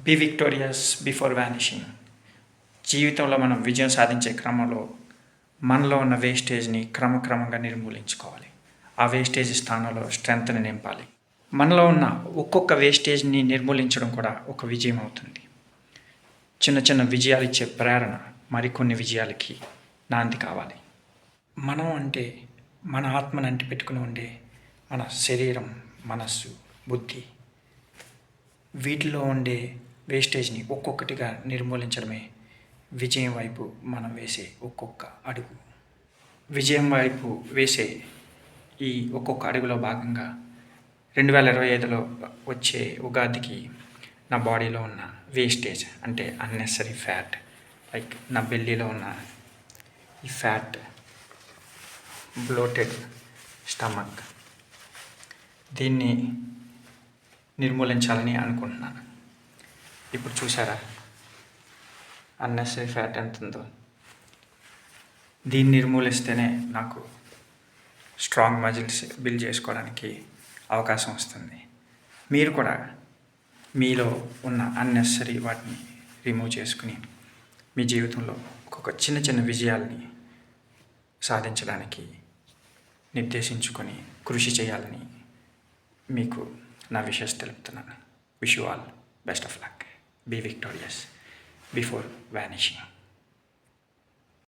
Be victorious before vanishing. జీవితంలో మనం విజయం సాధించే క్రమంలో మనలో ఉన్న వేస్టేజ్ని క్రమక్రమంగా నిర్మూలించుకోవాలి. ఆ వేస్టేజ్ స్థానంలో స్ట్రెంగ్త్ని నింపాలి. మనలో ఉన్న ఒక్కొక్క వేస్టేజ్ని నిర్మూలించడం కూడా ఒక విజయం అవుతుంది. చిన్న చిన్న విజయాలు ఇచ్చే ప్రేరణ మరికొన్ని విజయాలకి నాంది కావాలి. మనం అంటే మన ఆత్మను అంటి పెట్టుకుని ఉండే మన శరీరం, మనస్సు, బుద్ధి, వీటిలో ఉండే వేస్టేజ్ని ఒక్కొక్కటిగా నిర్మూలించడమే విజయం వైపు మనం వేసే ఒక్కొక్క అడుగు. విజయం వైపు వేసే ఈ ఒక్కొక్క అడుగులో భాగంగా 2025లో వచ్చే ఉగాదికి నా బాడీలో ఉన్న వేస్టేజ్ అంటే అన్నెసరీ ఫ్యాట్, లైక్ నా బెల్లీలో ఉన్న ఈ ఫ్యాట్, బ్లోటెడ్ స్టమక్, దీన్ని నిర్మూలించాలని అనుకుంటున్నాను. ఇప్పుడు చూసారా అన్నెసరీ ఫ్యాట్ ఎంత ఉందో. దీన్ని నిర్మూలిస్తేనే నాకు స్ట్రాంగ్ మజిల్స్ బిల్డ్ చేసుకోవడానికి అవకాశం వస్తుంది. మీరు కూడా మీలో ఉన్న అన్నెసరీ వాటిని రిమూవ్ చేసుకుని మీ జీవితంలో ఒక్కొక్క చిన్న చిన్న విజయాల్ని సాధించడానికి నిర్దేశించుకొని కృషి చేయాలని మీకు నా విషెస్ తెలుపుతున్నాను. Wish you all best of luck. Be victorious before vanishing.